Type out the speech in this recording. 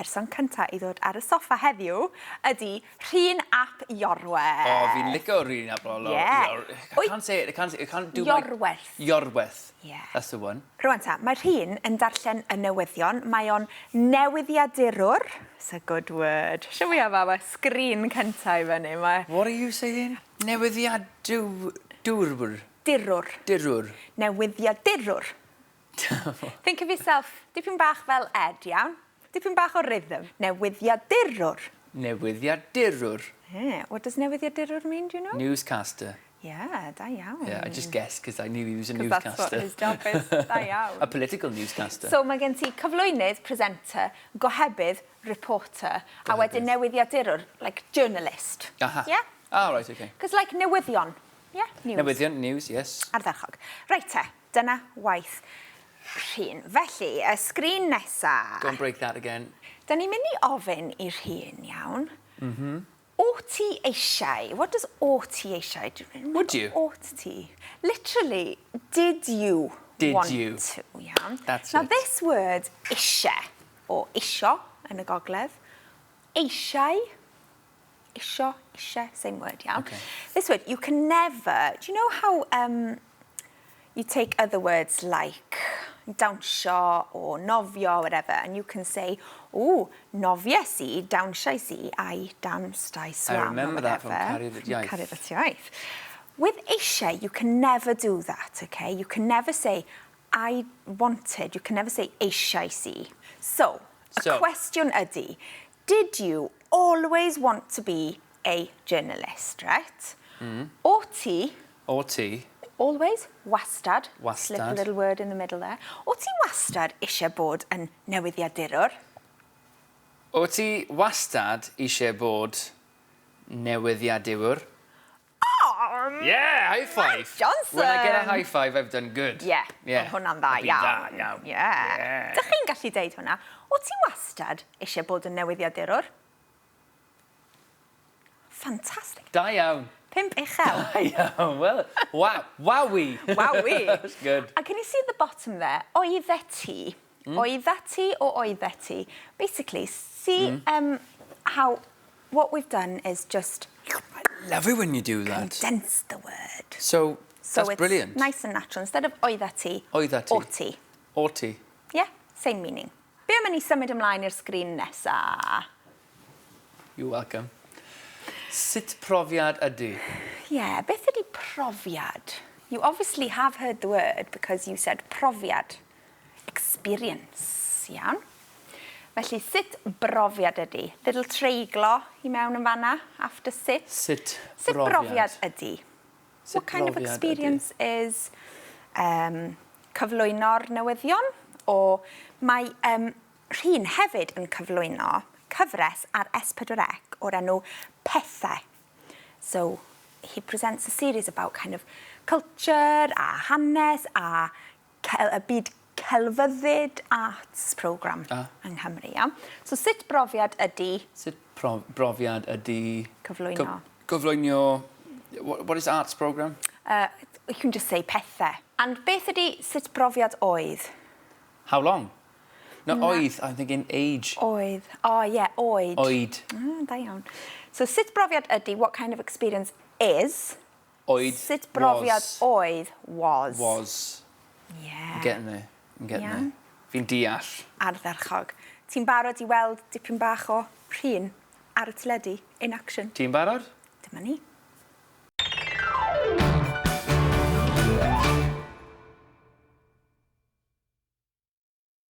person cyntaf i ddod ar y soffa heddiw ydy Rhun ap Iorwerth. Oh, fi'n licio Rhun ap Iorwerth. Yeah. I can't say it. I can't do Iorwerth. Iorwerth. Yeah. That's the one. Rwan ta, mae Rhun yn darllen y newyddion. Mae o'n newyddiadurwr. It's a good word. Shall we have our sgrin cyntaf i fyny? What are you saying? Newyddiadurwr. Dirwr. Newyddiadurwr. Think of yourself, dipyn bach fel Ed, iawn? Dipyn bach o rhythm. Newyddiadurwr. Newyddiadurwr. Yeah. What does newyddiadurwr mean, do you know? Newscaster. Yeah, da iawn. Yeah, I just guessed because I knew he was a Because newscaster. that's what his job is. Da iawn. A political newscaster. So mae gen ti cyflwynydd, presenter, gohebydd, reporter, a wedyn newyddiadurwr, like journalist. Aha. Yeah? Oh, right, okay. Because like newyddion. Yeah, news. Newyddion, news, yes. Ardderchog. Reit te, dyna waith Rhun. Felly, y sgrin nesa. Go and break that again. Da ni'n mynd i ofyn i Rhun, iawn. O ti eisiau? What does o ti eisiau? Would you? Ought ti. Literally, did you want to? Iawn. That's Now, it. this word eisiau, o isio yn y gogledd, eisiau, isio, same word, iawn. Okay. This word, you can never, do you know how you take other words like dawnsio or nofio or whatever, and you can say, oh, nofies I, dawnsais I danced, I swam. I remember that from Cariad at Iaith. Cariad at Iaith. With eisiau, you can never do that, okay? You can never say, I wanted, you can never say eisiais I. So, a question ydy, did you always want to be a journalist, right? O ti... O ti... Always, wastad. Wastad. Slip a little word in the middle there. O ti wastad eisiau bod yn newyddiadurwr? O ti wastad eisiau bod newyddiadurwr? Oh! Yeah, high five. Johnson! When I get a high five, I've done good. Yeah, yeah. Hwnna'n dda iawn. Da iawn. Yeah. Dych chi'n gallu deud hwnna? O ti wastad eisiau bod yn newyddiadurwr? Fantastic. Da iawn. 5 uchel. Da iawn. Well, wow. Wowie. Wowie. That's good. And can you see at the bottom there? Oeddet ti. Oeddet ti or oeddet ti. Basically, see how what we've done is just... I love it when you do that. Condense the word. So that's it's brilliant. Nice and natural. Instead of oeddet ti, Oeddet ti. o ti. O ti. Yeah, same meaning. Be am i symud ymlaen i'r sgrin nesa? You're welcome. Sut profiad ydy? Yeah, beth ydy profiad? You obviously have heard the word because you said profiad. Experience, iawn. Felly, sut brofiad ydy? Little treiglo i mewn yn fanna, after sit. Sut brofiad ydy? What kind of experience is cyflwyno'r newyddion? O mae Rhun hefyd yn cyflwyno cyfres ar S4C o'r enw Pethau. So, he presents a series about kind of culture a hanes a y byd celfyddyd arts programme yng Nghymru. Ja? So, sut brofiad ydy... Sut brofiad ydy... Cyflwyno. Cyflwyno... What is arts programme? You can just say pethau. And beth ydy sut brofiad oedd? How long? No, oedd. I'm thinking age. Oedd. Oh, yeah, oed. Oed. Da iawn. So, sut brofiad ydy, what kind of experience is? Oed. Sut brofiad oedd was. Was. Yeah. I'm getting there. I'm getting there. Fi'n deall. Ardderchog. Ti'n barod i weld dipyn bach o Rhun ar y teledu in action? Ti'n barod? Dyma ni.